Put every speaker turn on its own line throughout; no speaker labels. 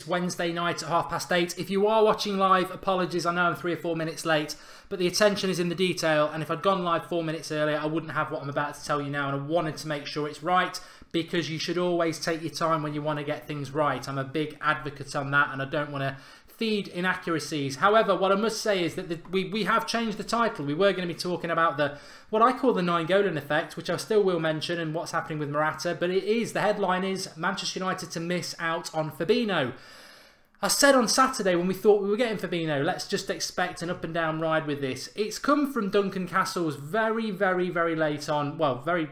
this Wednesday night at 8:30. If you are watching live, apologies, I know I'm 3 or 4 minutes late, but the attention is in the detail, and if I'd gone live 4 minutes earlier, I wouldn't have what I'm about to tell you now, and I wanted to make sure it's right, because you should always take your time when you want to get things right. I'm a big advocate on that, and I don't want to feed inaccuracies. However, what I must say is that we have changed the title. We were going to be talking about what I call the Nainggolan effect, which I still will mention, and what's happening with Morata, but the headline is Manchester United to miss out on Fabinho. I said on Saturday when we thought we were getting Fabinho, let's just expect an up and down ride with this. It's come from Duncan Castles very, very, very late on, well, very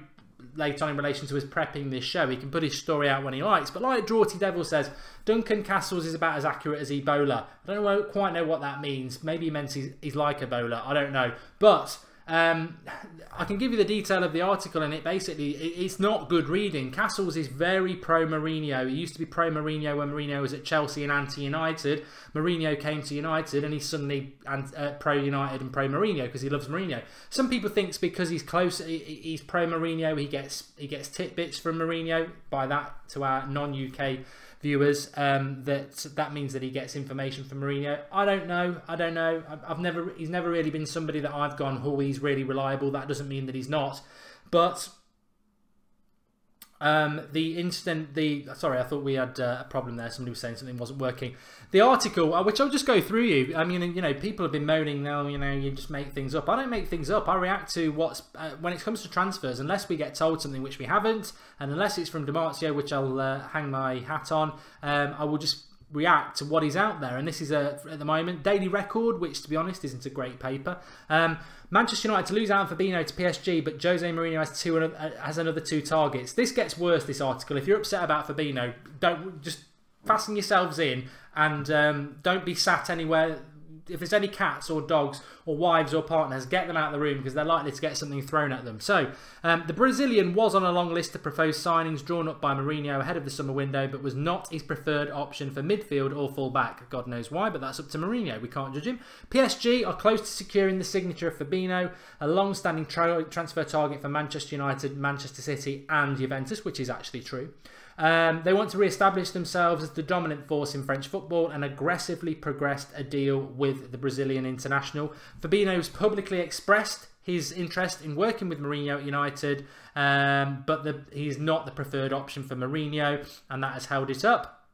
late on in relation to his prepping this show. He can put his story out when he likes, but like Draughty Devil says, Duncan Castles is about as accurate as Ebola. I don't quite know what that means. Maybe he meant he's like Ebola. I don't know. But I can give you the detail of the article, and it's not good reading. Castles is very pro-Mourinho. He used to be pro-Mourinho when Mourinho was at Chelsea and anti-United. Mourinho came to United and he's suddenly pro-United and pro-Mourinho because he loves Mourinho. Some people think it's because he's close, he's pro-Mourinho, he gets tidbits from Mourinho. By that, to our non-UK viewers, that means that he gets information from Mourinho. I don't know. He's never really been somebody that I've gone, oh, he's really reliable. That doesn't mean that he's not. But sorry, I thought we had a problem there. Somebody was saying something wasn't working. The article, which I'll just go through you. I mean, you know, people have been moaning now, you know, you just make things up. I don't make things up. I react to what's, when it comes to transfers, unless we get told something, which we haven't, and unless it's from Dimarzio, which I'll hang my hat on, I will just react to what is out there. And this is at the moment Daily Record, which to be honest isn't a great paper. Manchester United to lose out on Fabinho to PSG, but Jose Mourinho has another 2 targets. This gets worse, this article. If you're upset about Fabinho, don't just fasten yourselves in, and don't be sat anywhere. If there's any cats or dogs or wives or partners, get them out of the room, because they're likely to get something thrown at them. So, the Brazilian was on a long list of proposed signings drawn up by Mourinho ahead of the summer window, but was not his preferred option for midfield or full-back. God knows why, but that's up to Mourinho. We can't judge him. PSG are close to securing the signature of Fabinho, a long-standing transfer target for Manchester United, Manchester City and Juventus, which is actually true. They want to re-establish themselves as the dominant force in French football and aggressively progressed a deal with the Brazilian international. Fabinho's publicly expressed his interest in working with Mourinho at United, but he's not the preferred option for Mourinho, and that has held it up.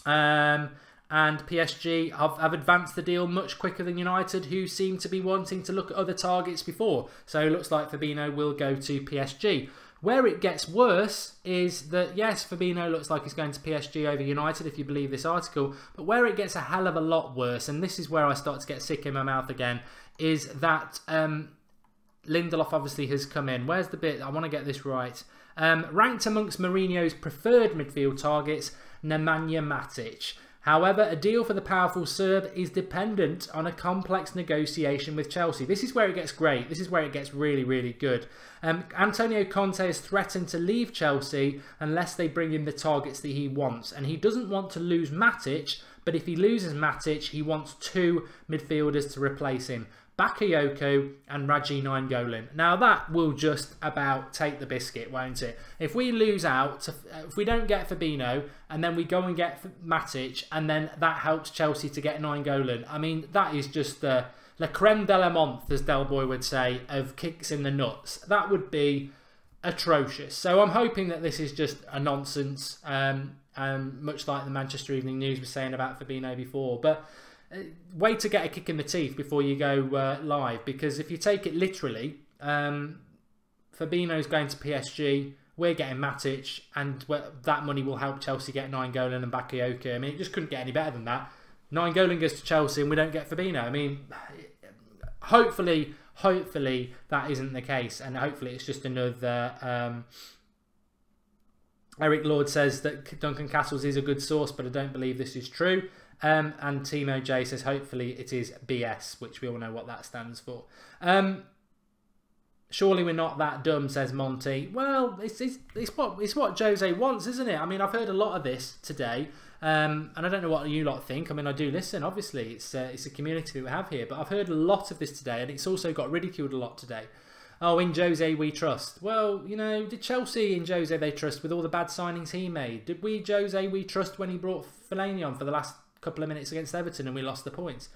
And PSG have advanced the deal much quicker than United, who seem to be wanting to look at other targets before. So it looks like Fabinho will go to PSG. Where it gets worse is that, yes, Fabinho looks like he's going to PSG over United, if you believe this article, but where it gets a hell of a lot worse, and this is where I start to get sick in my mouth again, is that Lindelof obviously has come in. Where's the bit? I want to get this right. Ranked amongst Mourinho's preferred midfield targets, Nemanja Matic. However, a deal for the powerful Serb is dependent on a complex negotiation with Chelsea. This is where it gets great. This is where it gets really, really good. Antonio Conte has threatened to leave Chelsea unless they bring him the targets that he wants. And he doesn't want to lose Matic, but if he loses Matic, he wants 2 midfielders to replace him. Bakayoko and Raji Nainggolan. Now that will just about take the biscuit, won't it? If we lose out, if we don't get Fabinho, and then we go and get Matic, and then that helps Chelsea to get Nainggolan, I mean, that is just the creme de la menthe, as Del Boy would say, of kicks in the nuts. That would be atrocious. So I'm hoping that this is just a nonsense, much like the Manchester Evening News was saying about Fabinho before. But way to get a kick in the teeth before you go live, because if you take it literally, Fabinho's going to PSG, we're getting Matic, and that money will help Chelsea get Nainggolan and Bakayoko. I mean, it just couldn't get any better than that. Nainggolan goes to Chelsea and we don't get Fabinho. I mean, hopefully that isn't the case, and hopefully it's just another... Eric Lord says that Duncan Castles is a good source, but I don't believe this is true. And Timo J says hopefully it is BS, which we all know what that stands for. Surely we're not that dumb, says Monty. Well, it's what Jose wants, isn't it? I mean, I've heard a lot of this today, and I don't know what you lot think. I mean, I do listen, obviously. It's a community we have here, but I've heard a lot of this today, and it's also got ridiculed a lot today. oh, in Jose we trust. Well, you know, did Chelsea in Jose they trust with all the bad signings he made? Did we Jose we trust when he brought Fellaini on for the last couple of minutes against Everton and we lost the points?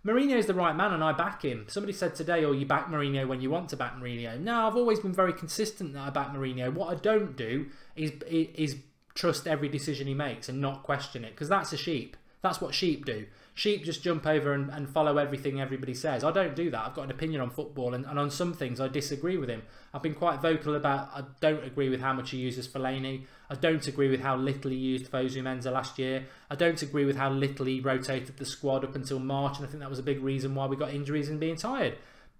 Mourinho's the right man and I back him. Somebody said today, oh, you back Mourinho when you want to back Mourinho. No, I've always been very consistent that I back Mourinho. What I don't do is trust every decision he makes and not question it, because that's a sheep. That's what sheep do. Sheep just jump over and follow everything everybody says. I don't do that. I've got an opinion on football, and on some things I disagree with him. I've been quite vocal about I don't agree with how much he uses Fellaini. I don't agree with how little he used Fosu Mensah last year. I don't agree with how little he rotated the squad up until March, and I think that was a big reason why we got injuries and being tired.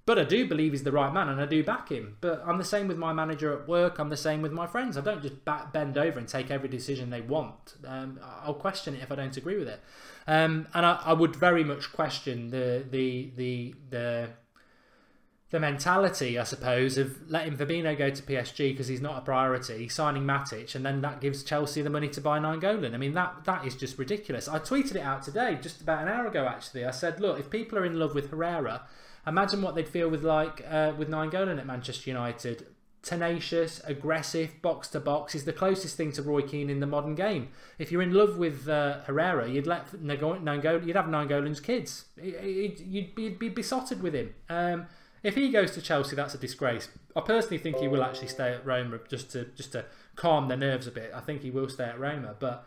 But I do believe he's the right man, and I do back him. But I'm the same with my manager at work. I'm the same with my friends. I don't just bend over and take every decision they want. I'll question it if I don't agree with it. And I would very much question the mentality, I suppose, of letting Fabinho go to PSG because he's not a priority, signing Matic, and then that gives Chelsea the money to buy Nainggolan. I mean, that is just ridiculous. I tweeted it out today, just about an hour ago, actually. I said, look, if people are in love with Herrera, imagine what they'd feel with with Nainggolan at Manchester United. Tenacious, aggressive, box to box is the closest thing to Roy Keane in the modern game. If you're in love with Herrera, you'd let Nainggolan, you'd have Nainggolan's kids. You'd be besotted with him. If he goes to Chelsea, that's a disgrace. I personally think he will actually stay at Roma just to calm their nerves a bit. I think he will stay at Roma, but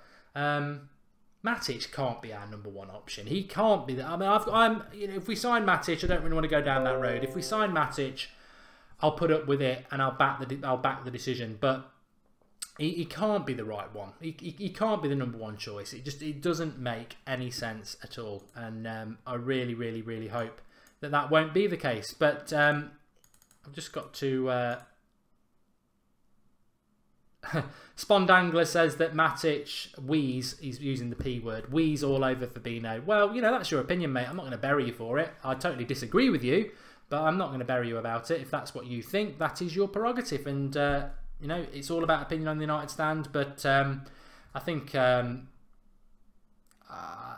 Matic can't be our #1 option. He can't be that. I mean, you know, if we sign Matic, I don't really want to go down that road. If we sign Matic, I'll put up with it and I'll back the decision. But he can't be the right one. He can't be the #1 choice. It doesn't make any sense at all. And I really, really, really hope that won't be the case. But I've just got to. Spondangler says that Matic wheeze, he's using the P word, wheeze all over Fabinho. Well, you know, that's your opinion, mate. I'm not going to bury you for it. I totally disagree with you, but I'm not going to bury you about it. If that's what you think, that is your prerogative. And, you know, it's all about opinion on the United stand, but I think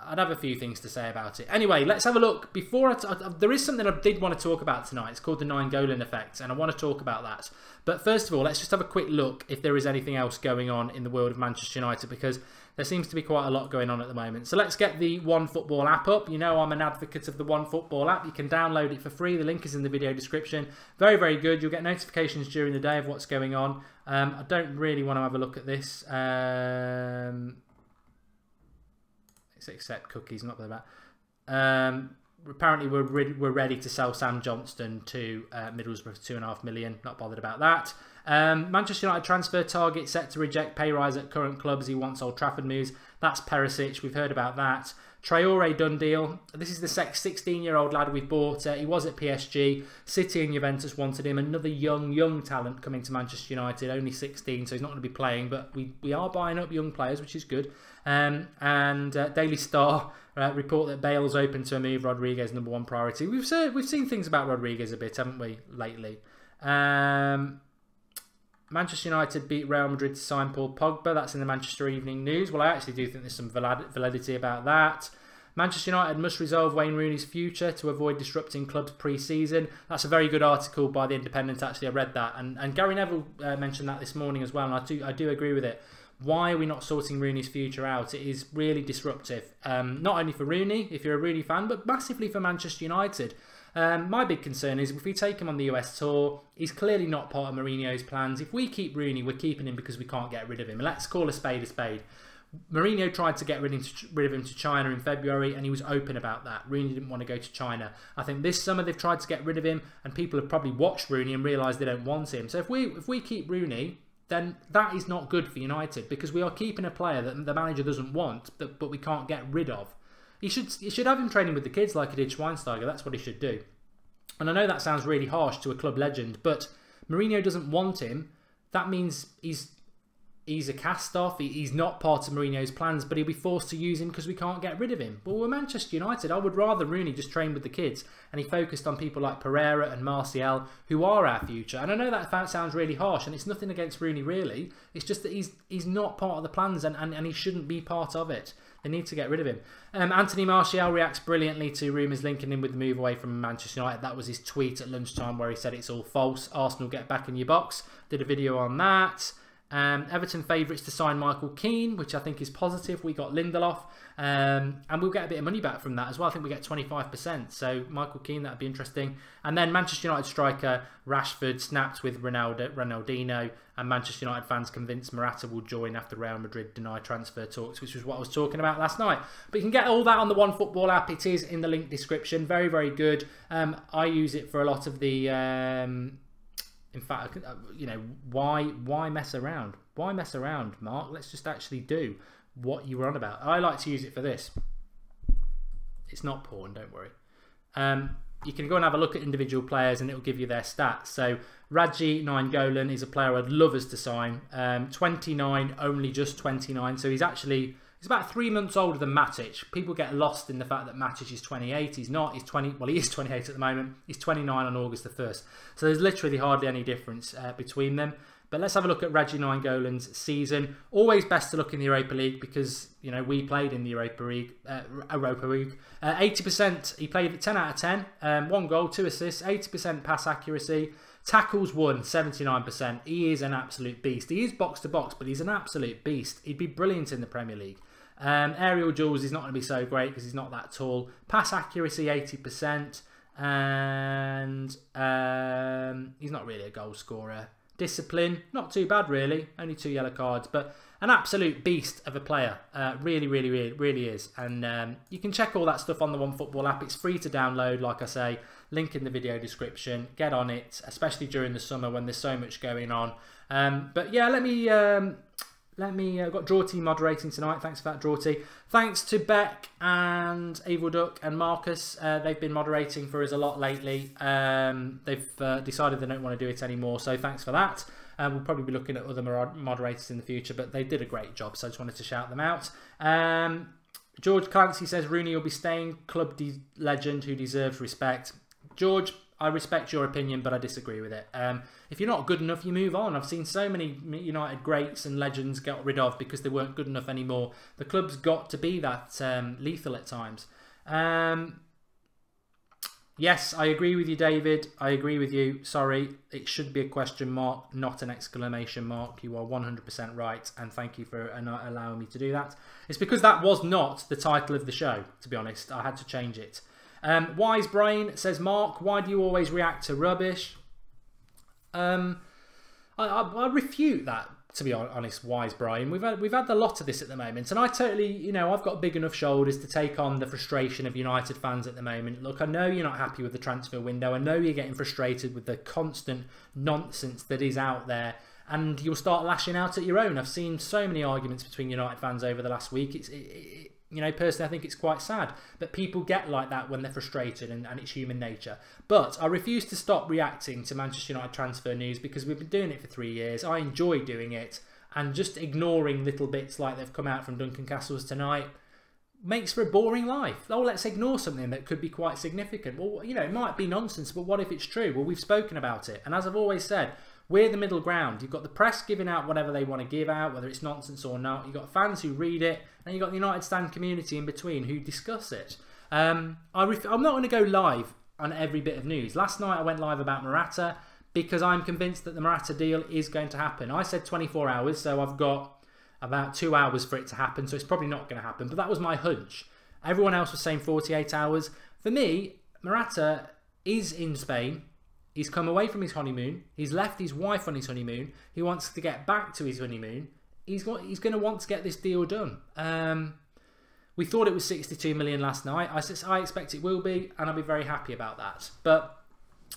I'd have a few things to say about it. Anyway, let's have a look. Before there is something I did want to talk about tonight. It's called the Nainggolan effect, and I want to talk about that. But first of all, let's just have a quick look if there is anything else going on in the world of Manchester United, because there seems to be quite a lot going on at the moment. So let's get the OneFootball app up. You know I'm an advocate of the OneFootball app. You can download it for free. The link is in the video description. Very, very good. You'll get notifications during the day of what's going on. I don't really want to have a look at this. Accept cookies, not that. Apparently we're ready to sell Sam Johnston to Middlesbrough for £2.5 million. Not bothered about that. Manchester United transfer target set to reject pay rise at current clubs. He wants Old Trafford moves. That's Perisic. We've heard about that. Traore done deal. This is the 16-year-old lad we bought. He was at PSG. City and Juventus wanted him. Another young talent coming to Manchester United. Only 16, so he's not going to be playing. But we are buying up young players, which is good. And Daily Star report that Bale's open to a move. Rodriguez #1 priority. We've seen things about Rodriguez a bit, haven't we, lately? Manchester United beat Real Madrid to sign Paul Pogba. That's in the Manchester Evening News. Well, I actually do think there's some validity about that. Manchester United must resolve Wayne Rooney's future to avoid disrupting clubs pre-season. That's a very good article by The Independent, actually. I read that. And Gary Neville mentioned that this morning as well, and I do agree with it. Why are we not sorting Rooney's future out? It is really disruptive. Not only for Rooney, if you're a Rooney fan, but massively for Manchester United. My big concern is if we take him on the US tour, he's clearly not part of Mourinho's plans. If we keep Rooney, we're keeping him because we can't get rid of him. Let's call a spade a spade. Mourinho tried to get rid of him to China in February, and he was open about that. Rooney didn't want to go to China. I think this summer they've tried to get rid of him, and people have probably watched Rooney and realised they don't want him. So if we keep Rooney, then that is not good for United, because we are keeping a player that the manager doesn't want, but we can't get rid of. You should have him training with the kids like he did Schweinsteiger. That's what he should do. And I know that sounds really harsh to a club legend, but Mourinho doesn't want him. That means he's a cast-off. He's not part of Mourinho's plans, but he'll be forced to use him because we can't get rid of him. But we're Manchester United. I would rather Rooney just train with the kids and he focused on people like Pereira and Martial, who are our future. And I know that sounds really harsh, and it's nothing against Rooney, really. It's just that he's not part of the plans, and he shouldn't be part of it. They need to get rid of him. Anthony Martial reacts brilliantly to rumours linking him with the move away from Manchester United. That was his tweet at lunchtime where he said it's all false. Arsenal, get back in your box. Did a video on that. Everton favourites to sign Michael Keane, which I think is positive. We got Lindelof, and we'll get a bit of money back from that as well. I think we get 25%. So Michael Keane, that'd be interesting. And then Manchester United striker Rashford snapped with Ronaldinho, and Manchester United fans convinced Morata will join after Real Madrid deny transfer talks, which was what I was talking about last night. But you can get all that on the OneFootball app. It is in the link description. Very, very good. I use it for a lot of the... in fact, you know, why mess around? Why mess around, Mark? Let's just actually do what you were on about. I like to use it for this. It's not porn, don't worry. You can go and have a look at individual players and it will give you their stats. So Radji Nainggolan is a player I'd love us to sign. 29, only just 29. So he's about 3 months older than Matic. People get lost in the fact that Matic is 28. He's not. He's 20. Well, he is 28 at the moment. He's 29 on August the 1st. So there's literally hardly any difference between them. But let's have a look at Radji Nainggolan's season. Always best to look in the Europa League because, you know, we played in the Europa League. 80%, he played 10 out of 10. 1 goal, 2 assists, 80% pass accuracy. Tackles 1, 79%. He is an absolute beast. He is box to box, but he's an absolute beast. He'd be brilliant in the Premier League. Aerial duels is not going to be so great because he's not that tall. Pass accuracy 80%, and he's not really a goal scorer. Discipline, not too bad really. Only 2 yellow cards, but an absolute beast of a player. Really is. And you can check all that stuff on the OneFootball app. It's free to download, like I say. Link in the video description. Get on it, especially during the summer when there's so much going on. But yeah, let me. I've got Drawty moderating tonight. Thanks for that, Drawty. Thanks to Beck and Evil Duck and Marcus. They've been moderating for us a lot lately. They've decided they don't want to do it anymore, so thanks for that. We'll probably be looking at other moderators in the future, but they did a great job, so I just wanted to shout them out. George Clancy says Rooney will be staying. Club legend who deserves respect. George, I respect your opinion, but I disagree with it. If you're not good enough, you move on. I've seen so many United greats and legends get rid of because they weren't good enough anymore. The club's got to be that lethal at times. Yes, I agree with you, David. I agree with you. Sorry, it should be a question mark, not an exclamation mark. You are 100% right, and thank you for allowing me to do that. It's because that was not the title of the show, to be honest. I had to change it. Wise Brain says, Mark, why do you always react to rubbish? I refute that, to be honest, Wise Brain. We've had a lot of this at the moment, and I totally, I've got big enough shoulders to take on the frustration of United fans at the moment. Look, I know you're not happy with the transfer window. I know you're getting frustrated with the constant nonsense that is out there, and you'll start lashing out at your own. I've seen so many arguments between United fans over the last week. Personally, I think it's quite sad. But people get like that when they're frustrated, and it's human nature. But I refuse to stop reacting to Manchester United transfer news because we've been doing it for 3 years. I enjoy doing it. And just ignoring little bits like they've come out from Duncan Castles tonight makes for a boring life. Oh, let's ignore something that could be quite significant. Well, it might be nonsense, but what if it's true? Well, we've spoken about it. And as I've always said, we're the middle ground. You've got the press giving out whatever they want to give out, whether it's nonsense or not. You've got fans who read it, and you've got the United Stand community in between who discuss it. I'm not going to go live on every bit of news. Last night I went live about Morata because I'm convinced that the Morata deal is going to happen. I said 24 hours, so I've got about 2 hours for it to happen, so it's probably not going to happen. But that was my hunch. Everyone else was saying 48 hours. For me, Morata is in Spain. He's come away from his honeymoon. He's left his wife on his honeymoon. He wants to get back to his honeymoon. He's going to want to get this deal done. We thought it was 62 million last night. I expect it will be, and I'll be very happy about that. But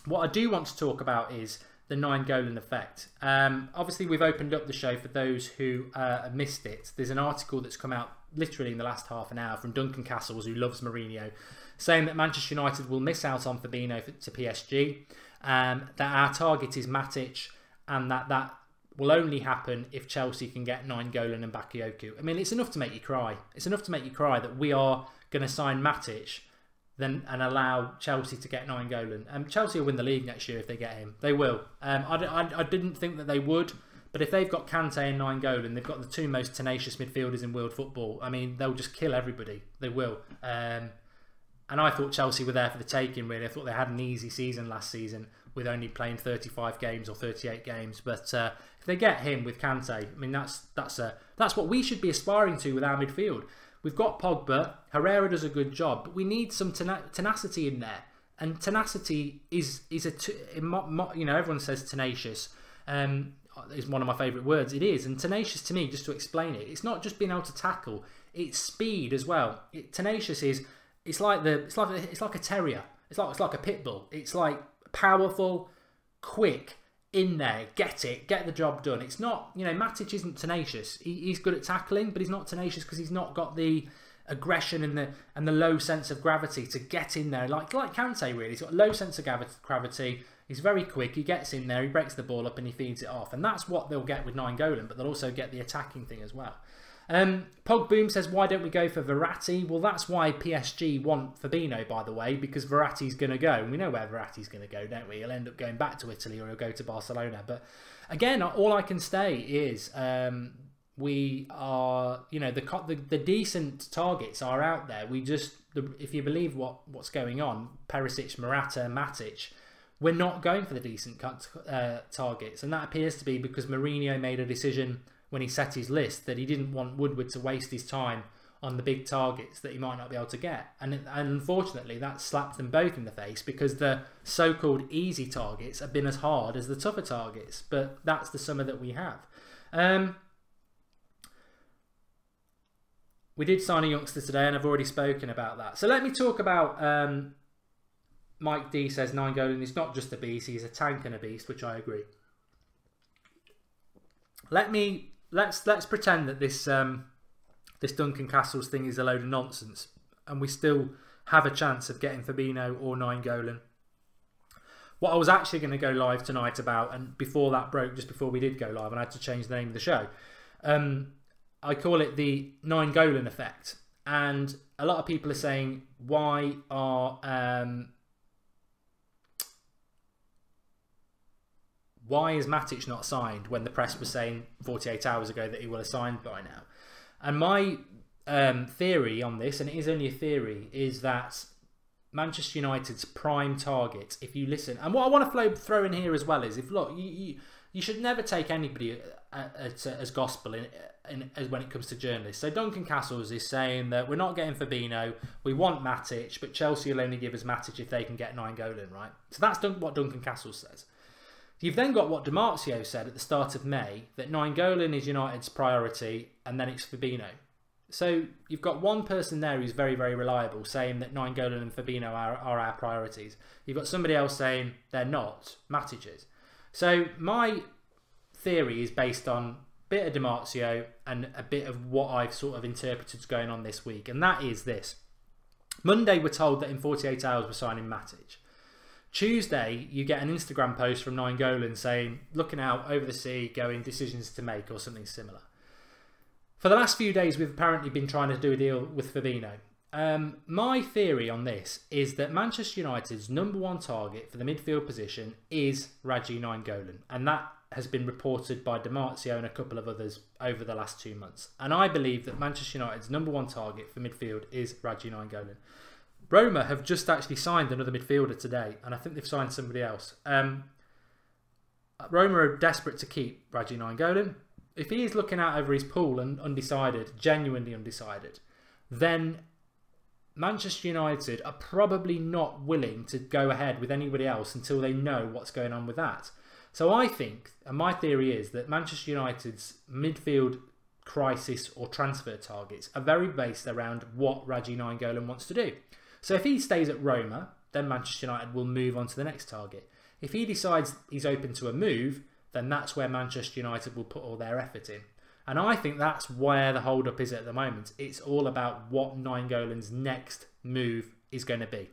what I do want to talk about is the Nainggolan effect. Obviously, we've opened up the show for those who missed it. There's an article that's come out literally in the last half an hour from Duncan Castles, who loves Mourinho, saying that Manchester United will miss out on Fabinho to PSG. That our target is Matic, and that will only happen if Chelsea can get Nainggolan and Bakayoko. I mean, it's enough to make you cry. It's enough to make you cry that we are going to sign Matic and allow Chelsea to get Nainggolan. Chelsea will win the league next year if they get him. They will. I didn't think that they would, But if they've got Kante and Nainggolan, they've got the two most tenacious midfielders in world football. I mean, they'll just kill everybody. They will. And I thought Chelsea were there for the taking, really. I thought they had an easy season last season with only playing 35 games or 38 games. But if they get him with Kante, I mean, that's what we should be aspiring to with our midfield. We've got Pogba. Herrera does a good job, but we need some tenacity in there. And tenacity is everyone says tenacious. Is one of my favourite words. It is, and tenacious to me, just to explain it, it's not just being able to tackle; it's speed as well. Tenacious is it's like a terrier. It's like a pit bull. It's like powerful, quick, in there, get the job done. It's not, Matic isn't tenacious. He's good at tackling, but he's not tenacious because he's not got the aggression and the low sense of gravity to get in there. Like Kante, really, he's got a low sense of gravity. He's very quick. He gets in there, he breaks the ball up, and he feeds it off. And that's what they'll get with Nainggolan, but they'll also get the attacking thing as well. Pogboom says, why don't we go for Verratti? Well, that's why PSG want Fabinho, by the way, because Verratti's going to go. And we know where Verratti's going to go, don't we? He'll end up going back to Italy or he'll go to Barcelona. But again, all I can say is we are, the decent targets are out there. We just, if you believe what's going on, Perisic, Morata, Matic, we're not going for the decent targets. And that appears to be because Mourinho made a decision when he set his list that he didn't want Woodward to waste his time on the big targets that he might not be able to get. And unfortunately, that slapped them both in the face because the so-called easy targets have been as hard as the tougher targets. But that's the summer that we have. We did sign a youngster today, and I've already spoken about that. So let me talk about... Mike D says Nainggolan is not just a beast, he's a tank and a beast, which I agree. Let's pretend that this Duncan Castles thing is a load of nonsense, and we still have a chance of getting Fabinho or Nainggolan. What I was actually going to go live tonight about, and before that broke, just before we did go live, and I had to change the name of the show. I call it the Nainggolan effect, and a lot of people are saying, why is Matic not signed when the press was saying 48 hours ago that he will have signed by now? And my theory on this, and it is only a theory, is that Manchester United's prime target, if you listen, and what I want to throw in here as well is, if look, you should never take anybody as gospel as when it comes to journalists. So Duncan Castles is saying that we're not getting Fabinho, we want Matic, but Chelsea will only give us Matic if they can get Nainggolan, right? So that's what Duncan Castles says. You've then got what Dimarzio said at the start of May, that Nainggolan is United's priority and then it's Fabinho. So you've got one person there who's very, very reliable saying that Nainggolan and Fabinho are our priorities. You've got somebody else saying they're not, Matic is. So my theory is based on a bit of Dimarzio and a bit of what I've sort of interpreted is going on this week. And that is this. Monday we're told that in 48 hours we're signing Matic. Tuesday, you get an Instagram post from Nainggolan saying, looking out over the sea, going, decisions to make, or something similar. For the last few days, we've apparently been trying to do a deal with Fabinho. My theory on this is that Manchester United's #1 target for the midfield position is Radji Nainggolan. And that has been reported by Dimarzio and a couple of others over the last 2 months. And I believe that Manchester United's #1 target for midfield is Radji Nainggolan. Roma have just actually signed another midfielder today, and I think they've signed somebody else. Roma are desperate to keep Radji Nainggolan. If he is looking out over his pool and undecided, genuinely undecided, then Manchester United are probably not willing to go ahead with anybody else until they know what's going on with that. So I think, and my theory is, that Manchester United's midfield crisis or transfer targets are very based around what Radji Nainggolan wants to do. So if he stays at Roma, then Manchester United will move on to the next target. If he decides he's open to a move, then that's where Manchester United will put all their effort in. And I think that's where the hold-up is at the moment. It's all about what Nainggolan's next move is going to be.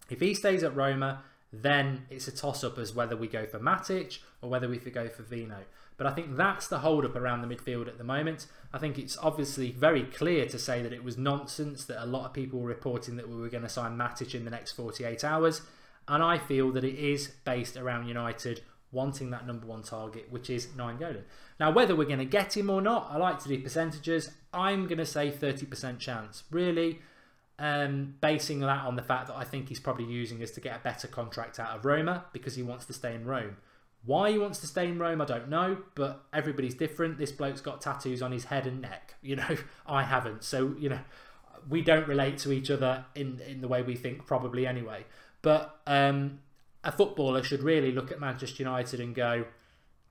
If he stays at Roma, then it's a toss-up as whether we go for Matic or whether we go for Vino. But I think that's the hold-up around the midfield at the moment. I think it's obviously very clear to say that it was nonsense, that a lot of people were reporting that we were going to sign Matic in the next 48 hours. And I feel that it is based around United wanting that #1 target, which is Nainggolan. Now, whether we're going to get him or not, I like to do percentages. I'm going to say 30% chance. Really, basing that on the fact that I think he's probably using us to get a better contract out of Roma because he wants to stay in Rome. Why he wants to stay in Rome, I don't know, but everybody's different. This bloke's got tattoos on his head and neck. You know, I haven't. So, you know, we don't relate to each other in the way we think, probably anyway. But a footballer should really look at Manchester United and go,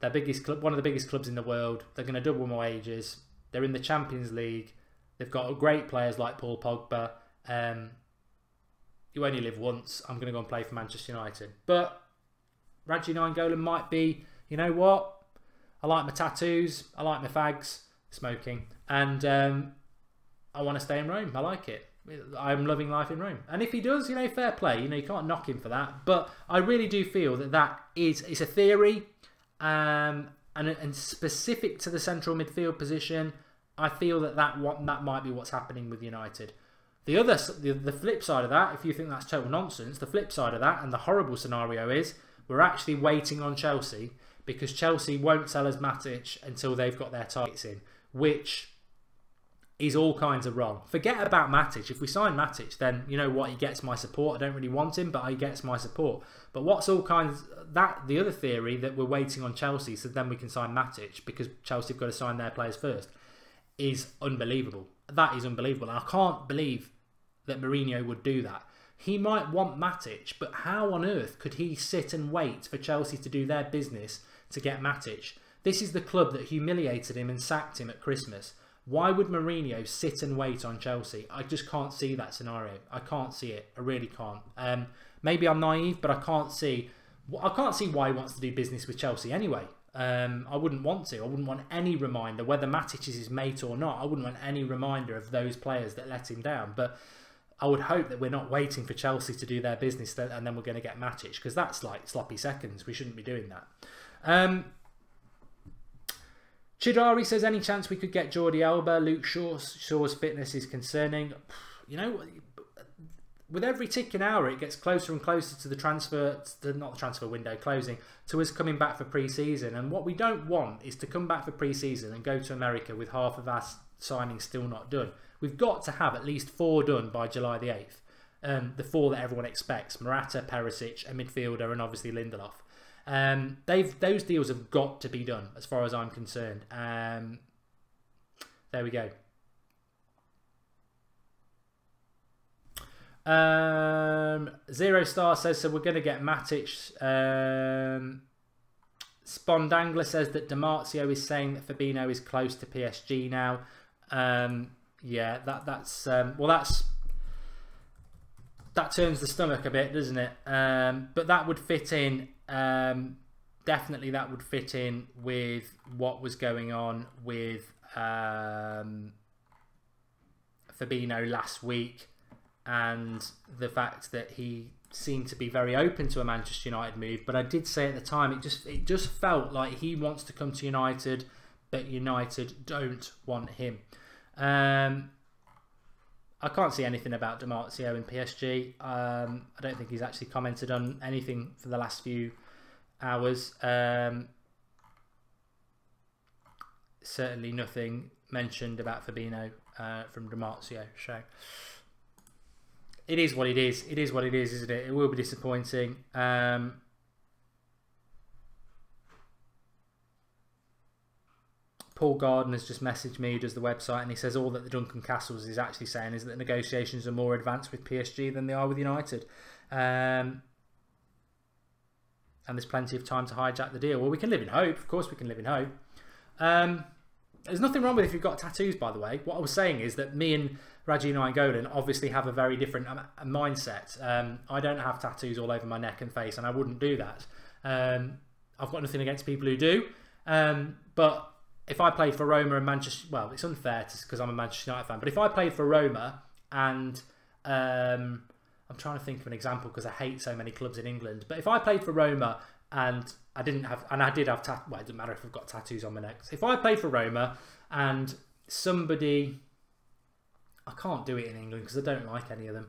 their biggest club, one of the biggest clubs in the world. They're going to double my wages. They're in the Champions League. They've got great players like Paul Pogba. You only live once. I'm going to go and play for Manchester United. But Radji Nainggolan might be, you know what? I like my tattoos. I like my fags, smoking. And I want to stay in Rome. I like it. I'm loving life in Rome. And if he does, you know, fair play. You know, you can't knock him for that. But I really do feel that it's a theory. And specific to the central midfield position, I feel that might be what's happening with United. The flip side of that, if you think that's total nonsense, the flip side of that and the horrible scenario is we're actually waiting on Chelsea because Chelsea won't sell us Matic until they've got their targets in, which is all kinds of wrong. Forget about Matic. If we sign Matic, then you know what, he gets my support. I don't really want him, but he gets my support. But what's all kinds the other theory that we're waiting on Chelsea so then we can sign Matic because Chelsea have got to sign their players first is unbelievable. That is unbelievable. And I can't believe that Mourinho would do that. He might want Matic, but how on earth could he sit and wait for Chelsea to do their business to get Matic? This is the club that humiliated him and sacked him at Christmas. Why would Mourinho sit and wait on Chelsea? I just can't see that scenario. I can't see it. I really can't. Maybe I'm naive, but I can't see why he wants to do business with Chelsea anyway. I wouldn't want to. I wouldn't want any reminder, whether Matic is his mate or not. I wouldn't want any reminder of those players that let him down. But I would hope that we're not waiting for Chelsea to do their business and then we're going to get Matic, because that's like sloppy seconds. We shouldn't be doing that. Chidari says, any chance we could get Jordi Alba? Luke Shaw's fitness is concerning. You know, with every ticking hour, it gets closer and closer to not the transfer window closing, to us coming back for pre-season. And what we don't want is to come back for pre-season and go to America with half of our signings still not done. We've got to have at least 4 done by July the 8th. The 4 that everyone expects: Morata, Perisic, a midfielder, and obviously Lindelof. Those deals have got to be done as far as I'm concerned. There we go. Zero Star says, so we're going to get Matic. Spondangler says that Dimarzio is saying that Fabinho is close to PSG now. Yeah, that turns the stomach a bit, doesn't it? But that would fit in. Definitely that would fit in with what was going on with Fabinho last week, and the fact that he seemed to be very open to a Manchester United move. But I did say at the time, it just felt like he wants to come to United, but United don't want him. I can't see anything about Dimarzio in PSG. I don't think he's actually commented on anything for the last few hours. Certainly nothing mentioned about Fabinho from Dimarzio. So it is what it is. It is what it is, isn't it? It will be disappointing. Paul Gardner's just messaged me, who does the website, and he says all that the Duncan Castles is actually saying is that negotiations are more advanced with PSG than they are with United. And there's plenty of time to hijack the deal. Well, we can live in hope. Of course we can live in hope. There's nothing wrong with if you've got tattoos, by the way. What I was saying is that me and Radji Nainggolan obviously have a very different mindset. I don't have tattoos all over my neck and face, and I wouldn't do that. I've got nothing against people who do. But if I played for Roma and Manchester... Well, it's unfair because I'm a Manchester United fan. But if I played for Roma and... I'm trying to think of an example because I hate so many clubs in England. But if I played for Roma and I didn't have... And I did have... Well, it doesn't matter if I've got tattoos on my neck. If I played for Roma and somebody... I can't do it in England because I don't like any of them.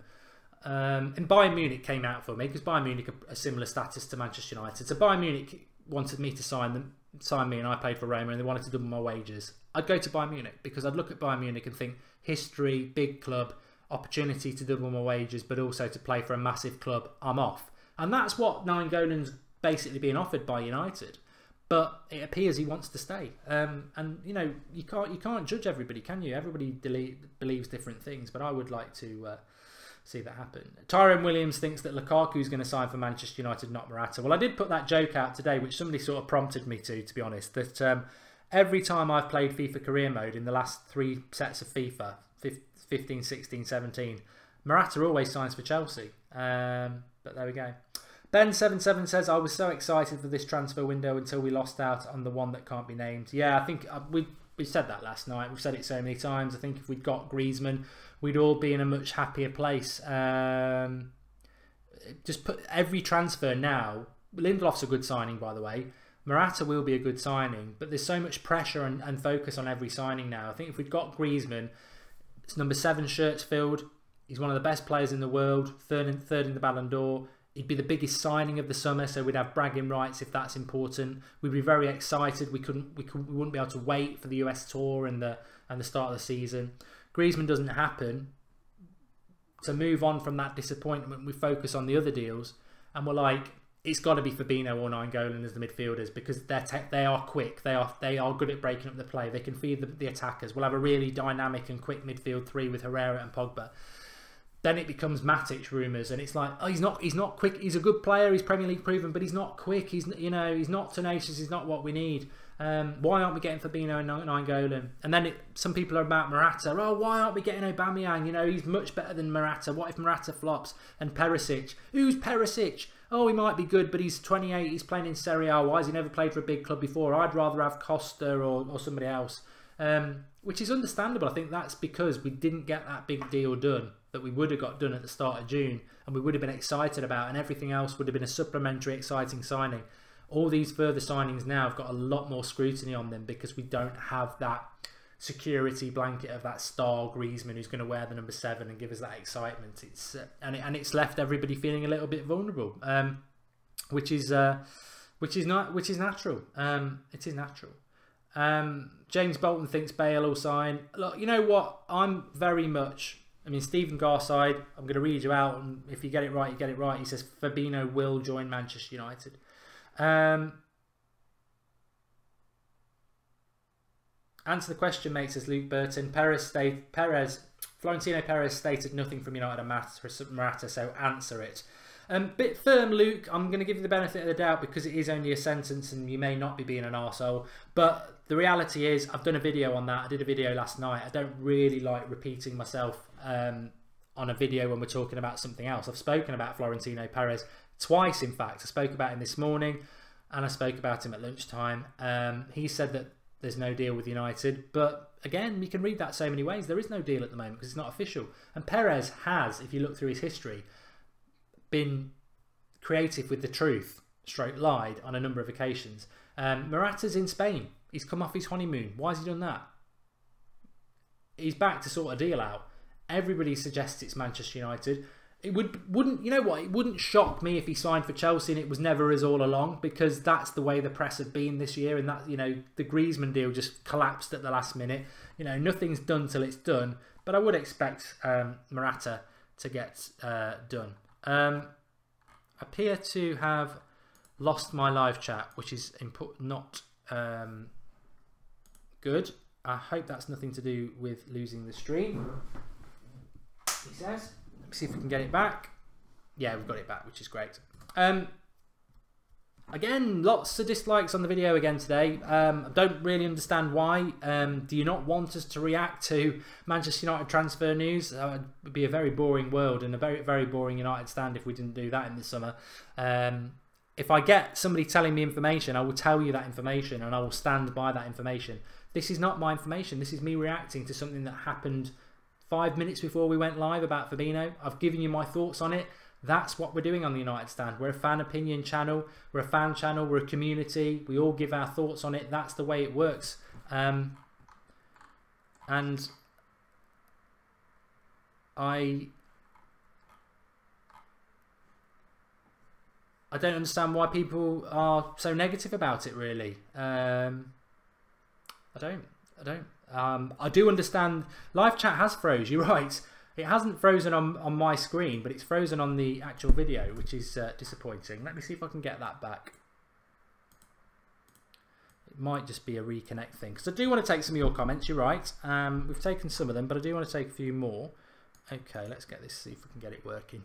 And Bayern Munich came out for me because Bayern Munich are a similar status to Manchester United. So Bayern Munich wanted me to sign me, and I played for Roma, and they wanted to double my wages, I'd go to Bayern Munich, because I'd look at Bayern Munich and think history, big club, opportunity to double my wages, but also to play for a massive club. I'm off, and that's what Nainggolan's basically being offered by United. But it appears he wants to stay, and you know, you can't judge everybody, can you? Everybody believes different things, but I would like to see that happen. Tyrone Williams thinks that Lukaku's going to sign for Manchester United, not Morata. Well, I did put that joke out today, which somebody sort of prompted me to be honest, that every time I've played FIFA career mode in the last 3 sets of FIFA, 15, 16, 17, Morata always signs for Chelsea. But there we go. Ben77 says, I was so excited for this transfer window until we lost out on the one that can't be named. Yeah, I think we said that last night. We've said it so many times. I think if we'd got Griezmann, we'd all be in a much happier place. Just put every transfer now. Lindelof's a good signing, by the way. Morata will be a good signing, but there's so much pressure and focus on every signing now. I think if we'd got Griezmann, it's number 7 shirts filled. He's one of the best players in the world, third in the Ballon d'Or. He'd be the biggest signing of the summer, so we'd have bragging rights if that's important. We'd be very excited. We wouldn't be able to wait for the US tour and the start of the season. Griezmann doesn't happen. To move on from that disappointment, we focus on the other deals, and we're like, it's got to be Fabinho or Nainggolan as the midfielders, because they are quick. They are good at breaking up the play. They can feed the attackers. We'll have a really dynamic and quick midfield 3 with Herrera and Pogba. Then it becomes Matic rumours, and it's like, oh, he's not quick. He's a good player. He's Premier League proven, but he's not quick. He's not tenacious. He's not what we need. Why aren't we getting Fabinho and Nainggolan? And then some people are about Morata. Oh, why aren't we getting Aubameyang? You know, he's much better than Morata. What if Morata flops? And Perisic. Who's Perisic? Oh, he might be good, but he's 28. He's playing in Serie A. Why has he never played for a big club before? I'd rather have Costa or somebody else. Which is understandable. I think that's because we didn't get that big deal done that we would have got done at the start of June, and we would have been excited about, and everything else would have been a supplementary exciting signing. All these further signings now have got a lot more scrutiny on them because we don't have that security blanket of that star Griezmann who's going to wear the number 7 and give us that excitement. It's left everybody feeling a little bit vulnerable, which is natural. It is natural. James Bolton thinks Bale will sign. Look, you know what? Stephen Garside, I'm going to read you out, and if you get it right, you get it right. He says Fabinho will join Manchester United. Answer the question, mate, says Luke Burton. Florentino Perez stated nothing from United and Morata, so answer it. Bit firm, Luke. I'm going to give you the benefit of the doubt because it is only a sentence and you may not be being an arsehole. But the reality is, I've done a video on that. I did a video last night. I don't really like repeating myself on a video when we're talking about something else. I've spoken about Florentino Perez twice, in fact. I spoke about him this morning and I spoke about him at lunchtime. He said that there's no deal with United, but again, you can read that so many ways. There is no deal at the moment because it's not official. And Perez has, if you look through his history, been creative with the truth, stroke lied on a number of occasions. Morata's in Spain. He's come off his honeymoon. Why has he done that? He's back to sort a deal out. Everybody suggests it's Manchester United. It wouldn't, you know what? It wouldn't shock me if he signed for Chelsea and it was never us all along, because that's the way the press have been this year. And that, you know, the Griezmann deal just collapsed at the last minute. You know, nothing's done till it's done. But I would expect Morata to get done. Appear to have lost my live chat, which is not good. I hope that's nothing to do with losing the stream. He says. Let me see if we can get it back. Yeah, we've got it back, which is great. Again, lots of dislikes on the video again today. I don't really understand why. Do you not want us to react to Manchester United transfer news? It would be a very boring world and a very, very boring United stand if we didn't do that in the summer. If I get somebody telling me information, I will tell you that information and I will stand by that information. This is not my information. This is me reacting to something that happened 5 minutes before we went live about Fabinho. I've given you my thoughts on it. That's what we're doing on the United Stand. We're a fan opinion channel. We're a fan channel. We're a community. We all give our thoughts on it. That's the way it works. And I don't understand why people are so negative about it, really. I don't. I do understand live chat has froze. You're right. It hasn't frozen on my screen, but it's frozen on the actual video, which is disappointing. Let me see if I can get that back. It might just be a reconnect thing, because I do want to take some of your comments. You're right. We've taken some of them, but I do want to take a few more. Okay, let's get this, see if we can get it working.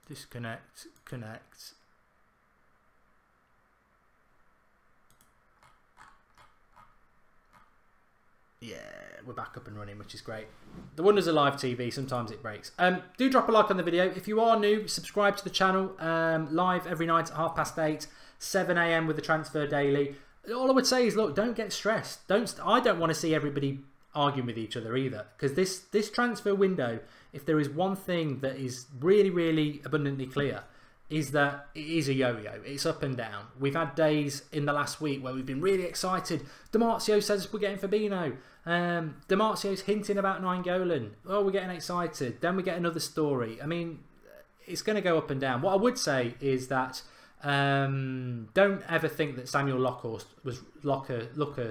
Disconnect, connect. Yeah, we're back up and running, which is great. The wonders of live TV, sometimes it breaks. Do drop a like on the video. If you are new, subscribe to the channel. Live every night at 8:30, 7 AM with the Transfer Daily. All I would say is, look, don't get stressed. I don't want to see everybody arguing with each other either, because this transfer window, if there is one thing that is really, really abundantly clear, is that it is a yo-yo. It's up and down. We've had days in the last week where we've been really excited. Dimarzio says we're getting Fabinho. Dimarzio's hinting about Nainggolan. Oh, we're getting excited. Then we get another story. I mean, it's going to go up and down. What I would say is that don't ever think that Samuel Luckhurst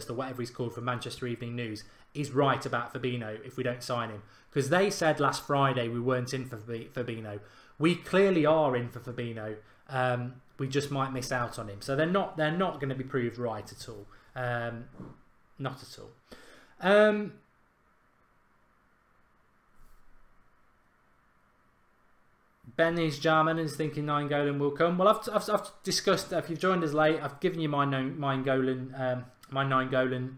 or whatever he's called from Manchester Evening News is right about Fabinho if we don't sign him. Because they said last Friday we weren't in for Fabinho. We clearly are in for Fabinho. We just might miss out on him. So they're not going to be proved right at all. Not at all. Benny's Jarman is thinking Nainggolan will come. Well, I've discussed. If you've joined us late, I've given you my Nainggolan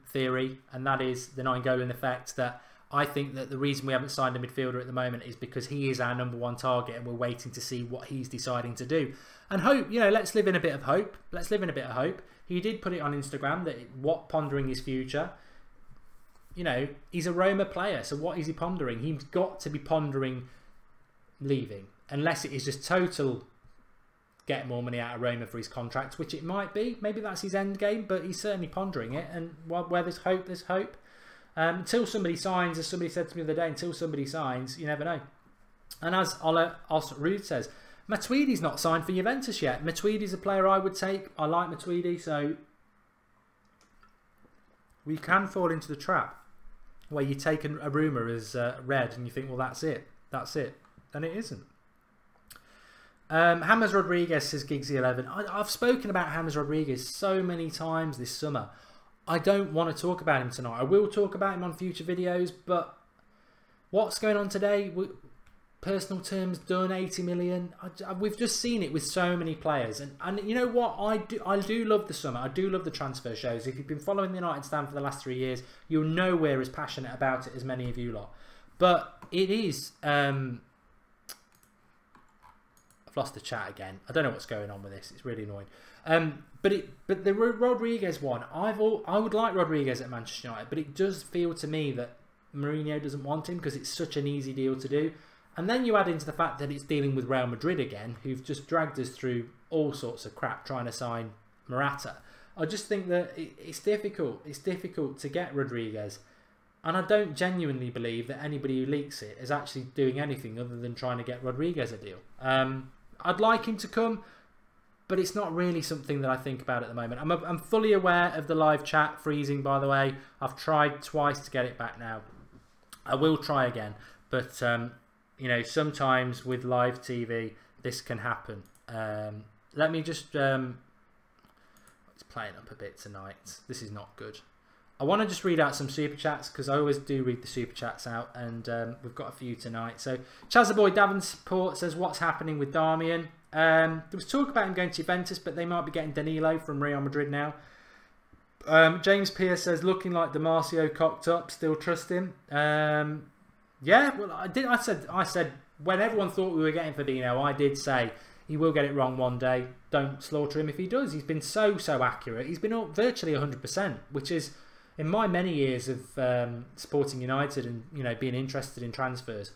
theory, and that is the Nainggolan effect. That I think that the reason we haven't signed a midfielder at the moment is because he is our #1 target, and we're waiting to see what he's deciding to do. And hope, let's live in a bit of hope. Let's live in a bit of hope. He did put it on Instagram that pondering his future. He's a Roma player, so what is he pondering? He's got to be pondering leaving, unless it is just total get more money out of Roma for his contract, which it might be. Maybe that's his end game, but he's certainly pondering it. And where there's hope, there's hope. Until somebody signs, as somebody said to me the other day, until somebody signs, you never know. And as Rude says, Matuidi's not signed for Juventus yet. Matuidi's a player I would take. I like Matuidi, so we can fall into the trap where you take a rumour as read and you think, well, that's it. That's it. And it isn't. James Rodriguez says Giggsy11. I've spoken about James Rodriguez so many times this summer. I don't want to talk about him tonight. I will talk about him on future videos, but what's going on today? Personal terms done, 80 million. We've just seen it with so many players, and you know what? I do love the summer. I do love the transfer shows. If you've been following the United stand for the last 3 years, you'll know we're as passionate about it as many of you lot. But it is. I've lost the chat again. I don't know what's going on with this. It's really annoying. But the Rodriguez one, I would like Rodriguez at Manchester United, but it does feel to me that Mourinho doesn't want him because it's such an easy deal to do. And then you add into the fact that it's dealing with Real Madrid again, who've just dragged us through all sorts of crap trying to sign Morata. I just think that it's difficult. It's difficult to get Rodriguez. And I don't genuinely believe that anybody who leaks it is actually doing anything other than trying to get Rodriguez a deal. I'd like him to come, but it's not really something that I think about at the moment. I'm fully aware of the live chat freezing, by the way. I've tried twice to get it back now. I will try again, but sometimes with live TV this can happen. Let me just it's playing up a bit tonight. This is not good. I want to just read out some super chats because I always do read the super chats out, and we've got a few tonight. So Chazzaboy Davenport says, what's happening with Darmian? There was talk about him going to Juventus, but they might be getting Danilo from Real Madrid now. James Pierce says, looking like Dimarzio cocked up, still trust him. Yeah, well, I said when everyone thought we were getting Fabinho, I did say he will get it wrong one day. Don't slaughter him if he does. He's been so accurate. He's been virtually 100%, which is, in my many years of supporting United and being interested in transfers,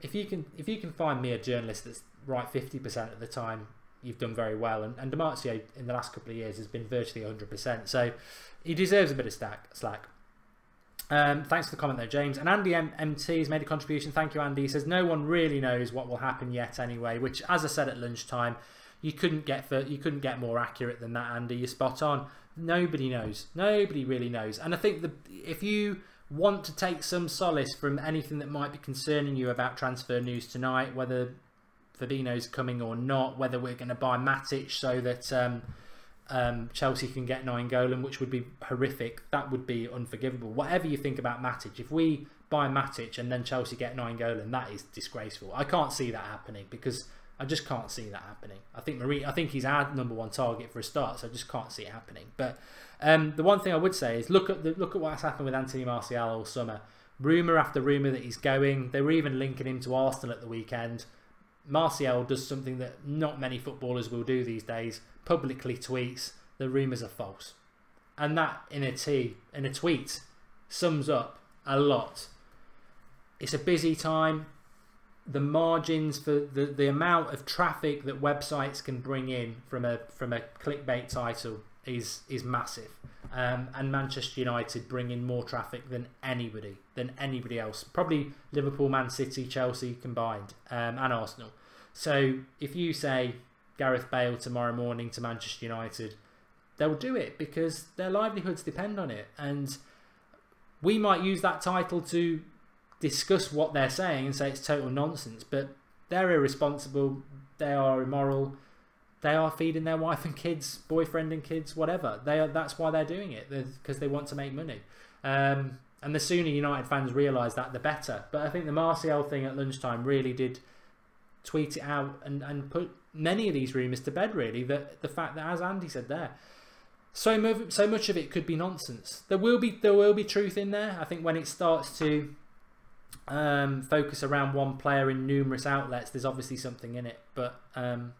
if you can find me a journalist that's right 50% of the time, you've done very well. And Dimarzio in the last couple of years has been virtually 100%, so he deserves a bit of slack. Thanks for the comment there, James. And Andy MT has made a contribution. Thank you, Andy. He says no one really knows what will happen yet anyway, which, as I said at lunchtime, You couldn't get more accurate than that, Andy. You're spot on. Nobody knows. Nobody really knows. And I think if you want to take some solace from anything that might be concerning you about transfer news tonight, whether Fabinho's coming or not, whether we're going to buy Matic so that Chelsea can get Nainggolan, which would be horrific. That would be unforgivable. Whatever you think about Matic, if we buy Matic and then Chelsea get Nainggolan, that is disgraceful. I can't see that happening, because I just can't see that happening. I think he's our #1 target for a start, so I just can't see it happening. But the one thing I would say is look at what's happened with Anthony Martial all summer. Rumour after rumour that he's going. They were even linking him to Arsenal at the weekend. Martial does something that not many footballers will do these days. Publicly tweets the rumours are false, and that in a tweet sums up a lot. It's a busy time. The margins for the amount of traffic that websites can bring in from a clickbait title is massive, and Manchester United bring in more traffic than anybody else. Probably Liverpool, Man City, Chelsea combined, and Arsenal. So if you say Gareth Bale tomorrow morning to Manchester United, they'll do it because their livelihoods depend on it. And we might use that title to discuss what they're saying and say it's total nonsense, but they're irresponsible, they are immoral, they are feeding their wife and kids, boyfriend and kids, whatever. That's why they're doing it, because they want to make money. And the sooner United fans realise that, the better. But I think the Martial thing at lunchtime really did tweet it out and put many of these rumours to bed, really. That the fact that, as Andy said there, so much of it could be nonsense. There will be truth in there. I think when it starts to focus around one player in numerous outlets, there's obviously something in it. But we're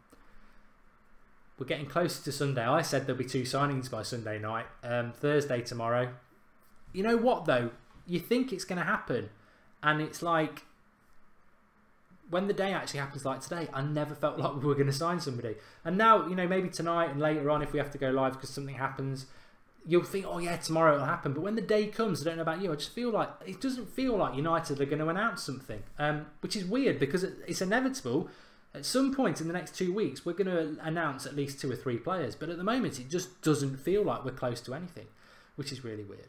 getting closer to Sunday. I said there'll be 2 signings by Sunday night. Thursday tomorrow. You know what though? You think it's going to happen, and it's like, when the day actually happens, like today, I never felt like we were going to sign somebody. And now, you know, maybe tonight and later on, if we have to go live because something happens, you'll think, oh yeah, tomorrow it'll happen. But when the day comes, I don't know about you, I just feel like it doesn't feel like United are going to announce something, which is weird because it's inevitable. At some point in the next 2 weeks, we're going to announce at least 2 or 3 players. But at the moment, it just doesn't feel like we're close to anything, which is really weird.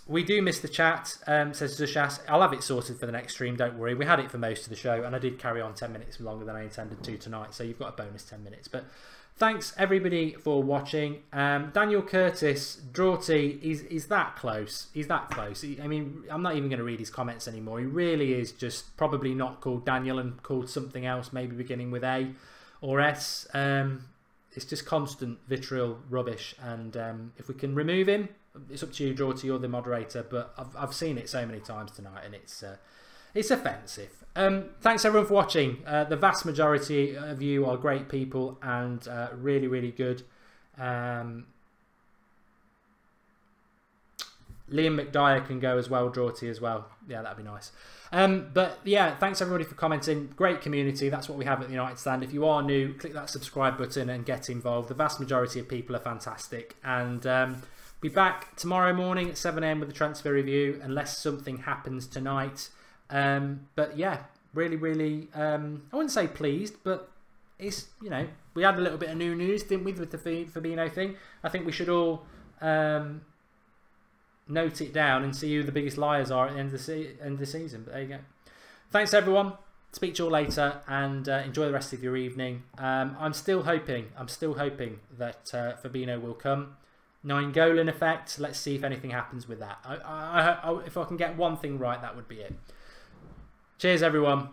We do miss the chat, says Zushas. I'll have it sorted for the next stream, don't worry. We had it for most of the show, and I did carry on 10 minutes longer than I intended to tonight, so you've got a bonus 10 minutes. But thanks, everybody, for watching. Daniel Curtis, Drawty, he's that close. He's that close. I mean, I'm not even going to read his comments anymore. He really is just probably not called Daniel and called something else, maybe beginning with A or S. It's just constant vitriol rubbish, and if we can remove him, it's up to you, Drawty, you're the moderator, but I've seen it so many times tonight, and it's offensive. Thanks everyone for watching. The vast majority of you are great people and really, really good. Liam McDyer can go as well, Drawty as well. Yeah, that'd be nice. But yeah, thanks everybody for commenting. Great community. That's what we have at the United Stand. If you are new, click that subscribe button and get involved. The vast majority of people are fantastic. And be back tomorrow morning at 7 AM with the transfer review, unless something happens tonight. But yeah, really, really, I wouldn't say pleased, but it's, you know, we had a little bit of new news, didn't we, with the Fabinho thing. I think we should all note it down and see who the biggest liars are at the end of the season. But there you go. Thanks everyone. Speak to you all later, and enjoy the rest of your evening. I'm still hoping that Fabinho will come. Nainggolan effect. Let's see if anything happens with that. If I can get one thing right, that would be it. Cheers everyone.